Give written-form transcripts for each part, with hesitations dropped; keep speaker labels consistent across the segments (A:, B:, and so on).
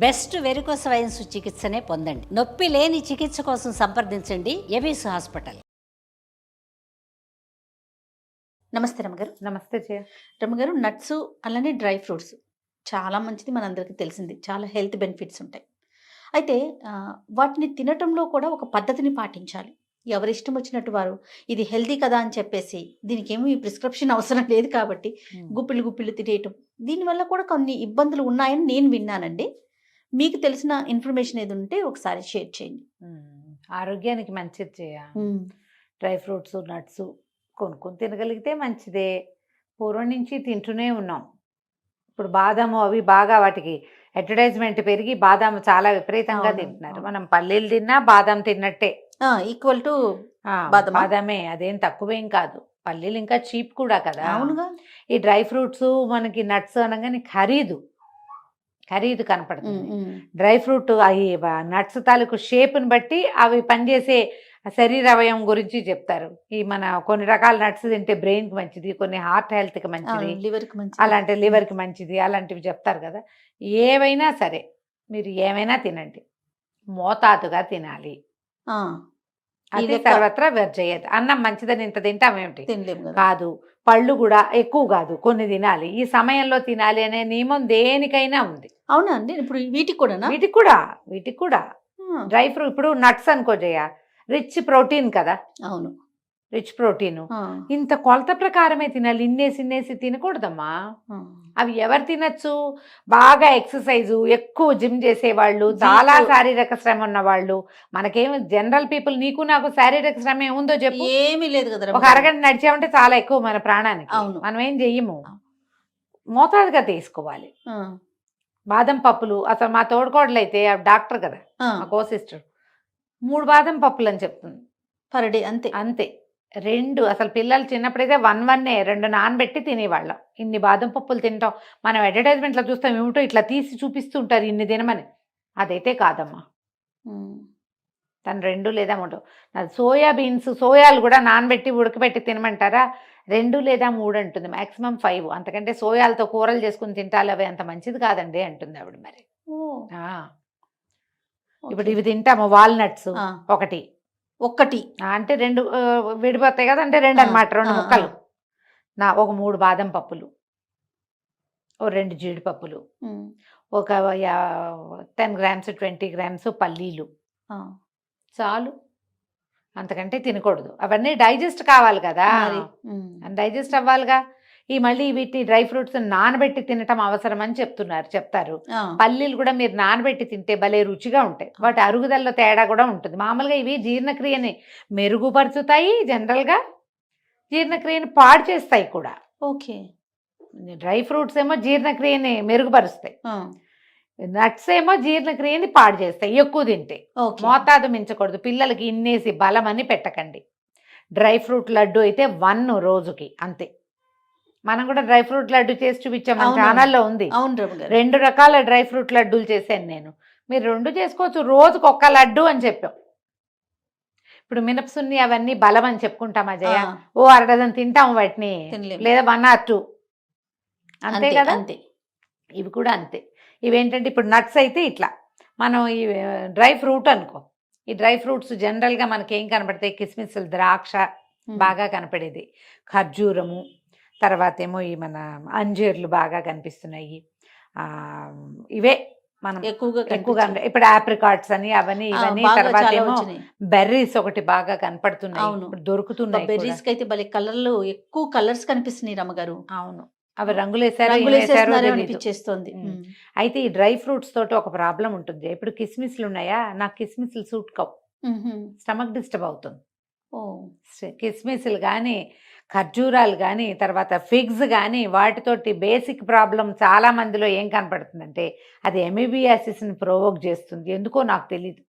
A: Best varicose veins చికిత్సనే పొందండి. నొప్పి లేని చికిత్స కోసం సంప్రదించండి ఎబిస్ హాస్పిటల్. నమస్తే రమ్మగారు.
B: నమస్తే జయ.
A: రమ్మగారు, నట్స్ అలానే డ్రై ఫ్రూట్స్ చాలా మంచిది, మనందరికీ తెలిసింది. చాలా హెల్త్ బెనిఫిట్స్ ఉంటాయి. అయితే వాటిని తినటంలో కూడా ఒక పద్ధతిని పాటించాలి. ఎవరిష్టం వచ్చినట్టు వారు ఇది హెల్తీ కదా అని చెప్పేసి దీనికి ఏమీ ప్రిస్క్రిప్షన్ అవసరం లేదు కాబట్టి గుప్పిళ్ళు గుప్పిళ్ళు తినేయటం, దీనివల్ల కూడా కొన్ని ఇబ్బందులు ఉన్నాయని నేను విన్నానండి. మీకు తెలిసిన ఇన్ఫర్మేషన్ ఏది ఉంటే ఒకసారి షేర్ చేయండి.
B: ఆరోగ్యానికి మంచిది జయ. డ్రై ఫ్రూట్స్ నట్స్ కొనుక్కొని తినగలిగితే మంచిదే. పూర్వం నుంచి తింటూనే ఉన్నాం. ఇప్పుడు బాదాము అవి బాగా వాటికి అడ్వర్టైజ్మెంట్ పెరిగి బాదాము చాలా విపరీతంగా తింటున్నారు. మనం పల్లీలు తిన్నా బాదాం తిన్నట్టే,
A: ఈక్వల్ టు
B: బాదామే. అదేం తక్కువేం కాదు. పల్లీలు ఇంకా చీప్ కూడా కదా.
A: అవునుగా.
B: ఈ డ్రై ఫ్రూట్స్ మనకి నట్స్ అనగానే ఖరీదు కనపడుతుంది. డ్రై ఫ్రూట్ అవి నట్స్ తాలూకు షేప్ని బట్టి అవి పనిచేసే శరీర అవయం గురించి చెప్తారు. ఈ మన కొన్ని రకాల నట్స్ తింటే బ్రెయిన్కి మంచిది, కొన్ని హార్ట్ హెల్త్కి మంచిది, అలాంటి లివర్కి మంచిది, అలాంటివి చెప్తారు కదా. ఏవైనా సరే మీరు ఏమైనా తినండి, మోతాదుగా తినాలి. అది సర్వత్రా వ్యర్థయ్యేది. అన్నం మంచిదని ఇంత తింటామేమిటి? కాదు. పళ్ళు కూడా ఎక్కువ కాదు, కొన్ని తినాలి, ఈ సమయంలో తినాలి అనే నియమం దేనికైనా ఉంది.
A: అవునా అండి? ఇప్పుడు వీటికి
B: కూడా డ్రై ఫ్రూట్ ఇప్పుడు నట్స్ అనుకో జయ, రిచ్ ప్రోటీన్ కదా.
A: అవును,
B: రిచ్ ప్రోటీన్. ఇంత కొలత ప్రకారమే తినాలి, ఇన్నేసి తినకూడదమ్మా. అవి ఎవరు తినచ్చు? బాగా ఎక్సర్సైజు, ఎక్కువ జిమ్ చేసేవాళ్ళు, చాలా శారీరక శ్రమ ఉన్న వాళ్ళు. మనకేమి జనరల్ పీపుల్, నీకు నాకు శారీరక శ్రమ ఏముందో చెప్పు?
A: ఏమీ లేదు కదా.
B: ఒక అరగంట నడిచామంటే చాలా ఎక్కువ మన ప్రాణానికి. మనం ఏం చెయ్యము, మోతాదుగా తీసుకోవాలి. బాదం పప్పులు, అసలు మా తోడుకోడలు అయితే డాక్టర్ కదా, మా కో సిస్టర్, 3 బాదం పప్పులు అని చెప్తుంది
A: పర్ డే.
B: అంతే. 2 అసలు పిల్లలు చిన్నప్పుడైతే 2 నానబెట్టి తినేవాళ్ళం. ఇన్ని బాదం పప్పులు తింటాం. మనం అడ్వర్టైజ్మెంట్లో చూస్తాం, ఏమిటో ఇట్లా తీసి చూపిస్తూ ఉంటారు ఇన్ని తినమని. అదైతే కాదమ్మా. తను 2 లేదా 3. సోయాలు కూడా నానబెట్టి ఉడకబెట్టి తినమంటారా? 2 లేదా 3 అంటుంది, మాక్సిమం 5. అంతకంటే సోయాలతో కూరలు చేసుకుని తింటాలి, అవి అంత మంచిది కాదండి అంటుంది ఆవిడ. మరి ఇప్పుడు ఇవి తింటాము, వాల్నట్స్ ఒకటి అంటే 2 విడిపోతాయి కదా, అంటే 2 అనమాట, 2 ముక్కలు. ఒక 3 బాదం పప్పులు, 2 జీడిపప్పులు, ఒక 10 గ్రామ్స్ 20 గ్రామ్స్ పల్లీలు చాలు. అంతకంటే తినకూడదు. అవన్నీ డైజెస్ట్ కావాలి కదా, డైజెస్ట్ అవ్వాలిగా. మళ్ళీ వీటి డ్రై ఫ్రూట్స్ నానబెట్టి తినటం అవసరం అని చెప్తారు. పల్లీలు కూడా మీరు నానబెట్టి తింటే భలే రుచిగా ఉంటాయి. వాటి అరుగుదలలో తేడా కూడా ఉంటుంది. మామూలుగా ఇవి జీర్ణక్రియని మెరుగుపరుచుతాయి, జనరల్గా జీర్ణక్రియని పాడు చేస్తాయి కూడా.
A: ఓకే.
B: డ్రై ఫ్రూట్స్ ఏమో జీర్ణక్రియని మెరుగుపరుస్తాయి, నట్స్ ఏమో జీర్ణక్రియని పాడు చేస్తాయి ఎక్కువ తింటే. మోతాదు మించకూడదు. పిల్లలకి ఇన్నేసి బలం అని పెట్టకండి. డ్రై ఫ్రూట్ లడ్డు అయితే 1 రోజుకి అంతే. మనం కూడా డ్రై ఫ్రూట్ లడ్డు చేసి చూపించాం, మన ఛానల్లో ఉంది. 2 రకాల డ్రై ఫ్రూట్ లడ్డూలు చేశాను నేను. మీరు 2 చేసుకోవచ్చు, రోజుకు 1 లడ్డు అని చెప్పాం. ఇప్పుడు మినపసున్ని అవన్నీ బలం అని చెప్పుకుంటాం అజయ, ఓ 1 డజన్ తింటాం వాటిని, లేదా 1 or 2 అంతే కదా. ఇవి కూడా అంతే. ఇవేంటంటే ఇప్పుడు నట్స్ అయితే ఇట్లా, మనం ఈ డ్రై ఫ్రూట్ అనుకో, ఈ డ్రై ఫ్రూట్స్ జనరల్గా మనకి ఏం కనపడతాయి? కిస్మిస్లు, ద్రాక్ష బాగా కనపడేది, ఖర్జూరము, తర్వాత ఏమో ఈ మన అంజీర్లు బాగా కనిపిస్తున్నాయి. ఇవే మనం ఎక్కువగా ఇప్పుడు ఆప్రికాట్స్ అని అవన్నీ ఇవన్నీ. తర్వాత ఏమో బెర్రీస్ ఒకటి బాగా కనపడుతున్నాయి, దొరుకుతున్నాయి.
A: బెర్రీస్ కి అయితే భలే కలర్లు, ఎక్కువ కలర్స్ కనిపిస్తున్నాయి రమ్మగారు.
B: అవును, అవి రంగులేసారో
A: అనిపించేస్తుంది.
B: అయితే ఈ డ్రై ఫ్రూట్స్ తోటి ఒక ప్రాబ్లం ఉంటుంది. ఇప్పుడు కిస్మిస్లు ఉన్నాయా, నాకు కిస్మిస్లు సూట్ కావు, స్టమక్ డిస్టర్బ్ అవుతుంది. కిస్మిస్లు కానీ, ఖర్జూరాలు కానీ, తర్వాత ఫిగ్స్ కానీ, వాటితోటి బేసిక్ ప్రాబ్లం చాలా మందిలో ఏం కనపడుతుందంటే అది ఎమీబియాసిస్ని ప్రొవోక్ చేస్తుంది. ఎందుకో నాకు తెలియదు.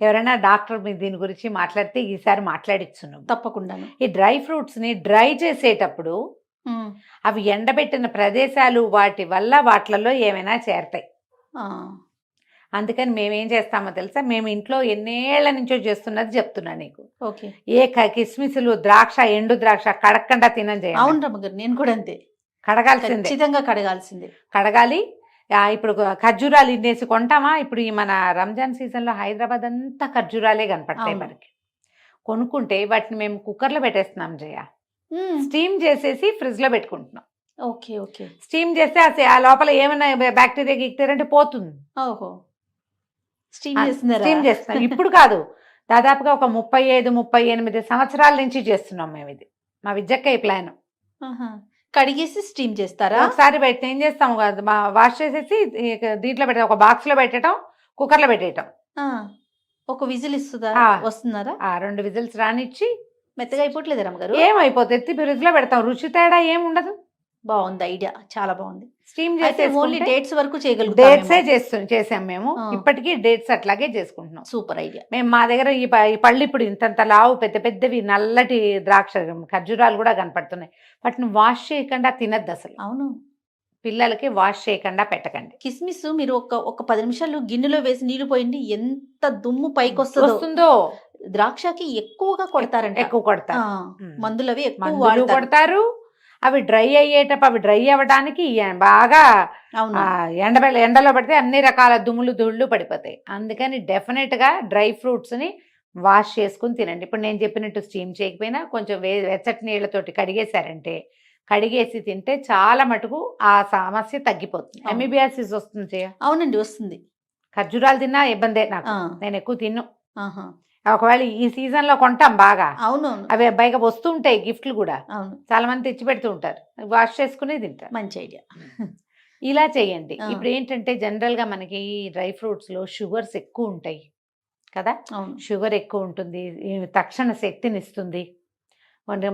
B: ఎవరైనా డాక్టర్ మీ దీని గురించి మాట్లాడితే ఈసారి మాట్లాడిచ్చును
A: తప్పకుండా.
B: ఈ డ్రై ఫ్రూట్స్ని డ్రై చేసేటప్పుడు అవి ఎండబెట్టిన ప్రదేశాలు వాటి వల్ల వాటిలలో ఏమైనా చేరతాయి. అందుకని మేమేం చేస్తామో తెలుసా, మేము ఇంట్లో ఎన్నేళ్ల నుంచో చేస్తున్నది చెప్తున్నా నీకు. ఏ కిస్మిస్లు, ద్రాక్ష, ఎండు ద్రాక్ష కడగకుండా తినని చేయాలి.
A: అవును రమ్మగారు, నేను కూడా అంతే.
B: కడగాల్సిందే,
A: ఖచ్చితంగా కడగాల్సిందే.
B: కడగాలి. ఇప్పుడు ఖర్జూరాలు ఇన్నేసి కొంటామా? ఇప్పుడు ఈ మన రంజాన్ సీజన్లో హైదరాబాద్ అంతా ఖర్జూరాలే కనపడతాయి
A: అవును.
B: మనకి. కొనుక్కుంటే వాటిని మేము కుక్కర్లో పెట్టేస్తున్నాం జయ.
A: మ్మ్.
B: స్టీమ్ చేసేసి ఫ్రిడ్జ్లో పెట్టుకుంటున్నాం.
A: Okay okay.
B: స్టీమ్ చేస్తే ఆ లోపల ఏమైనా బ్యాక్టీరియా గిక్టీరియా అంటే పోతుంది.
A: ఓహో, స్టీమ్ చేస్తున్నారా?
B: స్టీమ్ చేస్తున్నాం. ఇప్పుడు కాదు, దాదాపుగా ఒక 35-38 సంవత్సరాల నుంచి చేస్తున్నాం మేము ఇది. మా విద్యక్కయ్య ప్లాన్.
A: ఆహా. కడిగేసి స్టీమ్ చేస్తారా?
B: ఒకసారి పెట్టి ఏం చేస్తాం కాదు, వాష్ చేసేసి దీంట్లో పెట్ట ఒక బాక్స్ లో పెట్టడం, కుక్కర్లో పెట్టేయటం.
A: ఆ, ఒక విజిల్ ఇస్తుందా?
B: ఆ.
A: వస్తున్నారా?
B: 2 విజిల్స్ రానిచ్చి
A: మెత్తగా అయిపోవట్లేదు రమ్మగారు?
B: ఏమైపోతుంది, ఎత్తి ఫ్రిడ్జ్ లో పెడతాం. రుచి తేడా ఏం ఉండదు.
A: బాగుంది ఐడియా, చాలా బాగుంది.
B: స్టీమ్
A: అయితే ఓన్లీ
B: చేసి
A: డేట్స్ వరకు
B: డేట్సే
A: చేయగలుగుతాం.
B: చేసాం మేము.
A: ఆ.
B: ఇప్పటికీ డేట్స్ అట్లాగే చేసుకుంటున్నాం.
A: Super idea.
B: మేము మా దగ్గర ఈ పళ్ళు ఇప్పుడు ఇంతంత లావు పెద్ద పెద్దవి నల్లటి ద్రాక్ష ఖర్జూరాలు కూడా కనపడుతున్నాయి. వాటిని వాష్ చేయకుండా తినద్దు అసలు.
A: అవును.
B: పిల్లలకి వాష్ చేయకుండా పెట్టకండి.
A: కిస్మిస్ మీరు ఒక 10 నిమిషాలు గిన్నెలో వేసి నీళ్లు పోయండి, ఎంత దుమ్ము పైకి
B: వస్తుందో.
A: ద్రాక్షకి ఎక్కువగా కొడతారంట.
B: ఎక్కువ కొడతారు.
A: మందులు అవి ఎక్కువ
B: మందులు
A: వాడతారు.
B: కొడతారు. అవి డ్రై అయ్యేటప్పుడు అవి డ్రై అవ్వడానికి బాగా
A: అవును.
B: ఎండలో పడితే అన్ని రకాల దుమ్ములు ధూళ్ళు పడిపోతాయి. అందుకని డెఫినెట్గా డ్రై ఫ్రూట్స్ని వాష్ చేసుకుని తినండి. ఇప్పుడు నేను చెప్పినట్టు స్టీమ్ చేయకపోయినా కొంచెం వెచ్చటి నీళ్ళతోటి కడిగేశారంటే, కడిగేసి తింటే చాలా మటుకు ఆ సమస్య తగ్గిపోతుంది.
A: అవును.
B: ఎమిబియాసిస్ వస్తుంది చేయ.
A: అవునండి, వస్తుంది.
B: ఖర్జూరాలు తిన్నా ఇబ్బందే నాకు.
A: ఆ.
B: నేను ఎక్కువ తిన్ను.
A: ఆహా.
B: ఒకవేళ ఈ సీజన్లో కొంటాం బాగా,
A: అవునవును.
B: అవి పైగా వస్తుంటాయి గిఫ్ట్లు కూడా.
A: అవును,
B: చాలా మంది తెచ్చి పెడుతూ ఉంటారు, వాష్ చేసుకుని తింటారు.
A: మంచి ఐడియా.
B: ఇలా చేయండి.
A: ఆ.
B: ఇప్పుడు ఏంటంటే జనరల్గా మనకి డ్రై ఫ్రూట్స్లో షుగర్స్ ఎక్కువ ఉంటాయి కదా.
A: అవును.
B: షుగర్ ఎక్కువ ఉంటుంది, తక్షణ శక్తిని ఇస్తుంది,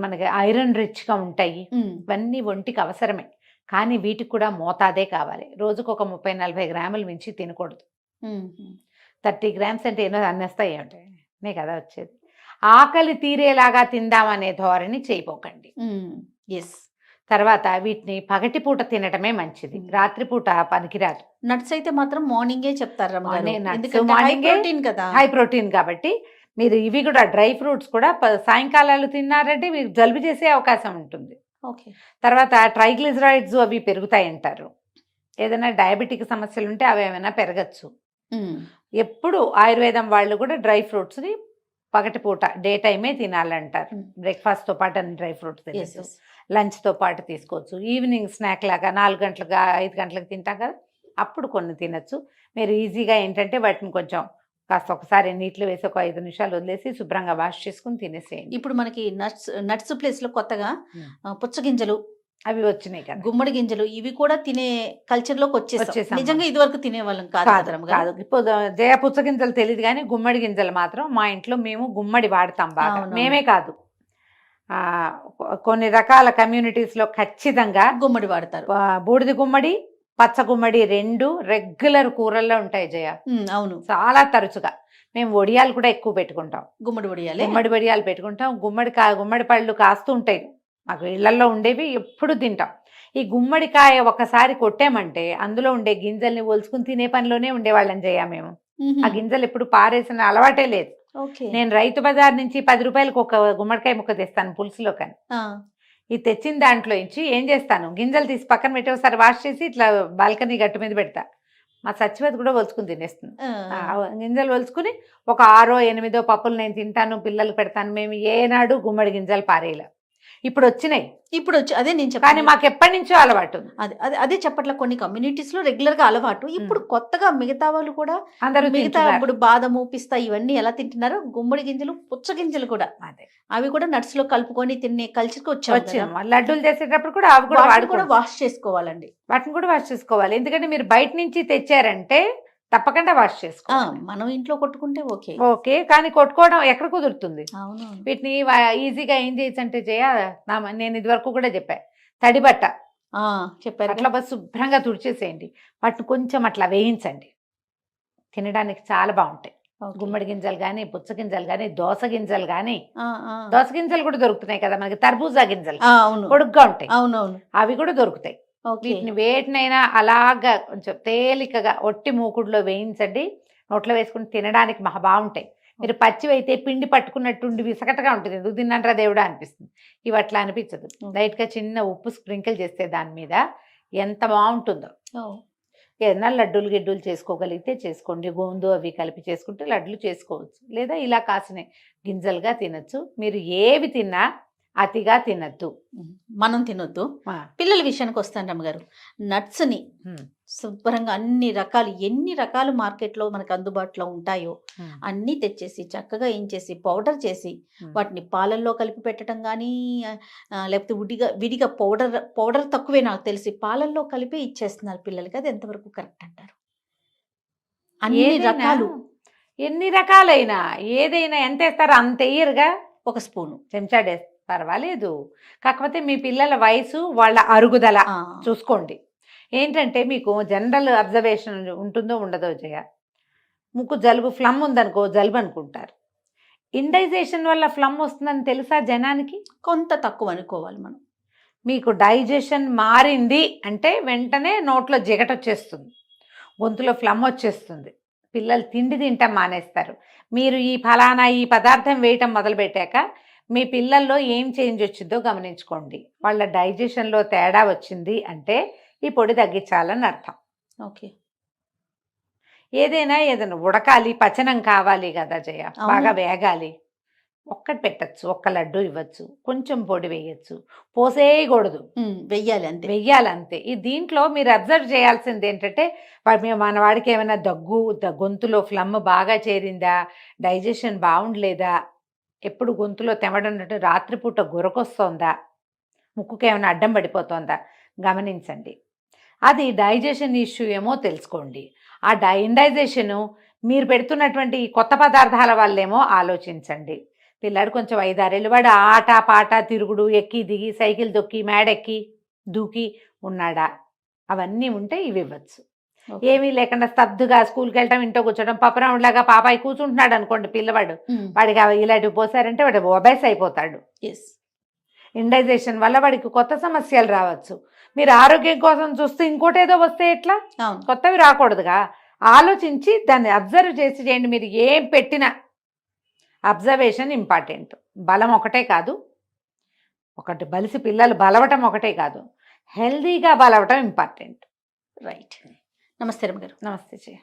B: మనకి ఐరన్ రిచ్గా ఉంటాయి. ఇవన్నీ ఒంటికి అవసరమే, కానీ వీటికి కూడా మోతాదే కావాలి. రోజుకు ఒక 30-40 గ్రాములు మించి తినకూడదు. 30 గ్రామ్స్ అంటే ఏమో అన్నేస్తాయి ఏమిటాయి కదా వచ్చేది. ఆకలి తీరేలాగా తిందామనే ధోరణి చేయపోకండి.
A: ఎస్.
B: తర్వాత వీటిని పగటిపూట తినటమే మంచిది, రాత్రిపూట పనికిరాదు.
A: నట్స్ అయితే మాత్రం మార్నింగే చెప్తారు
B: మార్నింగే
A: కదా,
B: హై ప్రోటీన్ కాబట్టి. మీరు ఇవి కూడా డ్రై ఫ్రూట్స్ కూడా సాయంకాలాలు తిన్నారంటే మీకు జలుబు చేసే అవకాశం ఉంటుంది.
A: ఓకే.
B: తర్వాత ట్రైగ్లిజరైడ్స్ అవి పెరుగుతాయి అంటారు. ఏదైనా డయాబెటిక్ సమస్యలు ఉంటే అవి ఏమైనా పెరగచ్చు. ఎప్పుడు ఆయుర్వేదం వాళ్ళు కూడా డ్రై ఫ్రూట్స్ని పగటిపూట డే టైమే తినాలంటారు. బ్రేక్ఫాస్ట్తో పాటు అన్ని డ్రై ఫ్రూట్స్ తినచ్చు, లంచ్తో పాటు తీసుకోవచ్చు. ఈవినింగ్ స్నాక్ లాగా 4 గంటలకు 5 గంటలకు తింటాం కదా, అప్పుడు కొన్ని తినచ్చు. మీరు ఈజీగా ఏంటంటే వాటిని కొంచెం కాస్త ఒకసారి నీటిలో వేసి ఒక 5 నిమిషాలు వదిలేసి శుభ్రంగా వాష్ చేసుకుని తినేసేయండి.
A: ఇప్పుడు మనకి నట్స్ ప్లేస్లో కొత్తగా పుచ్చగింజలు
B: అవి వచ్చినాయి కదా,
A: గుమ్మడి గింజలు, ఇవి కూడా తినే కల్చర్లోకి వచ్చేసాం. నిజంగా ఇదివరకు తినేవాళ్ళం
B: కాదు. ఇప్పుడు జయ పుచ్చగింజలు తెలియదు కానీ గుమ్మడి గింజలు మాత్రం మా ఇంట్లో మేము గుమ్మడి వాడతాం బాగా. మేమే కాదు, కొన్ని రకాల కమ్యూనిటీస్లో ఖచ్చితంగా
A: గుమ్మడి వాడతారు.
B: బూడిద గుమ్మడి, పచ్చ గుమ్మడి 2 రెగ్యులర్ కూరల్లో ఉంటాయి జయ.
A: అవును,
B: చాలా తరచుగా. మేము వడియాలు కూడా ఎక్కువ పెట్టుకుంటాం.
A: గుమ్మడి వడియాలు
B: పెట్టుకుంటాం. గుమ్మడి పళ్ళు కాస్తూ ఉంటాయి మాకు ఇళ్లలో ఉండేవి, ఎప్పుడు తింటాం. ఈ గుమ్మడికాయ ఒకసారి కొట్టామంటే అందులో ఉండే గింజల్ని ఒలుచుకుని తినే పనిలోనే ఉండేవాళ్ళని జయ మేము. ఆ గింజలు ఎప్పుడు పారేసిన అలవాటే లేదు. నేను రైతు బజార్ నుంచి 10 రూపాయలకు ఒక గుమ్మడికాయ ముక్క తెస్తాను పులుసులో. కానీ ఈ తెచ్చిన దాంట్లో నుంచి ఏం చేస్తాను, గింజలు తీసి పక్కన పెట్టి ఒకసారి వాష్ చేసి ఇట్లా బాల్కనీ గట్టు మీద పెడతా. మా సచ్చివతి కూడా ఒలుచుకుని తినేస్తుంది. గింజలు ఒలుచుకుని ఒక 6-8 పప్పులు నేను తింటాను, పిల్లలు పెడతాను. మేము ఏనాడు గుమ్మడి గింజలు పారేయలే. ఇప్పుడు వచ్చినాయి, అదే నేను చెప్పాను. కానీ మాకు ఎప్పటి నుంచో అలవాటు.
A: అదే చెప్పట్ల కొన్ని కమ్యూనిటీస్ లో రెగ్యులర్ గా అలవాటు. ఇప్పుడు కొత్తగా మిగతా వాళ్ళు కూడా అందరూ ఇప్పుడు బాదము, పిస్తా ఇవన్నీ ఎలా తింటున్నారో గుమ్మడి గింజలు, పుచ్చ గింజలు కూడా అవి కూడా నట్స్ లో కలుపుకొని తినే కల్చర్కి వచ్చాం.
B: లడ్డూలు చేసేటప్పుడు కూడా అవి కూడా
A: వాష్ చేసుకోవాలండి.
B: వాటిని కూడా వాష్ చేసుకోవాలి. ఎందుకంటే మీరు బయట నుంచి తెచ్చారంటే తప్పకుండా వాష్ చేసుకోవాలి.
A: మనం ఇంట్లో కొట్టుకుంటే
B: ఓకే, కానీ కొట్టుకోవడం ఎక్కడ కుదురుతుంది? వీటిని ఈజీగా ఏం చేయొచ్చు అంటే నేను ఇది వరకు కూడా చెప్పా, తడి బట్ట
A: చెప్పారు
B: అట్లా శుభ్రంగా తుడిచేసేయండి. వాటిని కొంచెం అట్లా వేయించండి, తినడానికి చాలా బాగుంటాయి. గుమ్మడి గింజలు కానీ, పుచ్చ గింజలు కానీ, దోస గింజలు కానీ. దోస గింజలు కూడా దొరుకుతున్నాయి కదా మనకి, తర్బూజా గింజలు పొడుగ్గా ఉంటాయి, అవి కూడా దొరుకుతాయి. వీటిని వేటినైనా అలాగా కొంచెం తేలికగా ఒట్టి మూకుడులో వేయించండి, నోట్లో వేసుకుని తినడానికి మహా బాగుంటాయి. మీరు పచ్చివైతే పిండి పట్టుకున్నట్టుండి విసకటగా ఉంటుంది, ఎందుకు తిన్నారా దేవుడా అనిపిస్తుంది. ఇవి అట్లా అనిపించదు. లైట్గా చిన్న ఉప్పు స్ప్రింకిల్ చేస్తే దాని మీద ఎంత బాగుంటుందో. ఏదైనా లడ్డూలు గిడ్డూలు చేసుకోగలిగితే చేసుకోండి. గోందు అవి కలిపి చేసుకుంటే లడ్లు చేసుకోవచ్చు. లేదా ఇలా కాసిన గింజలుగా తినచ్చు. మీరు ఏవి తిన్నా అతిగా తినద్దు.
A: మనం తినొద్దు. పిల్లల విషయానికి వస్తాను రమ్మగారు. నట్స్ని శుభ్రంగా అన్ని రకాలు, ఎన్ని రకాలు మార్కెట్లో మనకు అందుబాటులో ఉంటాయో అన్నీ తెచ్చేసి చక్కగా ఏం చేసి పౌడర్ చేసి వాటిని పాలల్లో కలిపి పెట్టడం కానీ, లేకపోతే విడిగా పౌడర్ తక్కువే నాకు తెలిసి పాలల్లో కలిపి ఇచ్చేస్తున్నారు పిల్లలకి. అది ఎంతవరకు కరెక్ట్ అంటారు? అన్ని రకాలు,
B: ఎన్ని రకాలైనా ఏదైనా ఎంత వేస్తారో అంత వేయరుగా.
A: ఒక స్పూను
B: చెంచాడే పర్వాలేదు. కాకపోతే మీ పిల్లల వయసు, వాళ్ళ అరుగుదల చూసుకోండి. ఏంటంటే మీకు జనరల్ అబ్జర్వేషన్ ఉంటుందో ఉండదో జయ, ముక్కు జలుబు ఫ్లమ్ ఉందనుకో జలుబు అనుకుంటారు. ఇండైజేషన్ వల్ల ఫ్లమ్ వస్తుందని తెలుసా జనానికి?
A: కొంత తక్కువ అనుకోవాలి మనం.
B: మీకు డైజెషన్ మారింది అంటే వెంటనే నోట్లో జిగట వచ్చేస్తుంది, గొంతులో ఫ్లమ్ వచ్చేస్తుంది, పిల్లలు తిండి తింటాం మానేస్తారు. మీరు ఈ ఫలానా ఈ పదార్థం వేయటం మొదలుపెట్టాక మీ పిల్లల్లో ఏం చేంజ్ వచ్చిందో గమనించుకోండి. వాళ్ళ డైజెషన్లో తేడా వచ్చింది అంటే ఈ పొడి తగ్గించాలని అర్థం.
A: ఓకే.
B: ఏదైనా ఉడకాలి, పచనం కావాలి కదా జయ, బాగా వేగాలి. ఒక్కటి పెట్టచ్చు, ఒక్క లడ్డు ఇవ్వచ్చు, కొంచెం పొడి వేయచ్చు, పోసేయకూడదు, వెయ్యాలంతే. ఈ దీంట్లో మీరు అబ్జర్వ్ చేయాల్సింది ఏంటంటే మన వాడికి ఏమైనా గొంతులో ఫ్లమ్ బాగా చేరిందా, డైజెషన్ బాగుండలేదా, ఎప్పుడు గొంతులో తెమడన్నట్టు రాత్రిపూట గురకొస్తోందా, ముక్కుకి ఏమైనా అడ్డం పడిపోతుందా గమనించండి. అది డైజెషన్ ఇష్యూ ఏమో తెలుసుకోండి. ఆ ఇండైజేషను మీరు పెడుతున్నటువంటి కొత్త పదార్థాల వల్లేమో ఆలోచించండి. పిల్లాడు కొంచెం 5-6 ఏళ్ళు, వాడు ఆట పాట తిరుగుడు, ఎక్కి దిగి సైకిల్ దొక్కి మేడెక్కి దూకి ఉన్నాడా, అవన్నీ ఉంటే ఇవి ఇవ్వచ్చు. ఏమీ లేకుండా స్తబ్దుగా స్కూల్కి వెళ్ళటం, ఇంట్లో కూర్చోడం, పప్పరాముడిలాగా పాపాయి కూర్చుంటున్నాడు అనుకోండి పిల్లవాడు, వాడికి ఇలాంటివి పోసారంటే వాడు ఒబేస్ అయిపోతాడు. ఇండైజేషన్ వల్ల వాడికి కొత్త సమస్యలు రావచ్చు. మీరు ఆరోగ్యం కోసం చూస్తే ఇంకోటి ఏదో వస్తే ఎట్లా? కొత్తవి రాకూడదుగా. ఆలోచించి దాన్ని అబ్జర్వ్ చేసి చేయండి. మీరు ఏం పెట్టినా అబ్జర్వేషన్ ఇంపార్టెంట్. బలం ఒకటే కాదు, ఒకటి బలిసి పిల్లలు బలవటం ఒకటే కాదు, హెల్దీగా బలవటం ఇంపార్టెంట్.
A: రైట్. నమస్తే రమ్మ గారు.
B: నమస్తే జయ.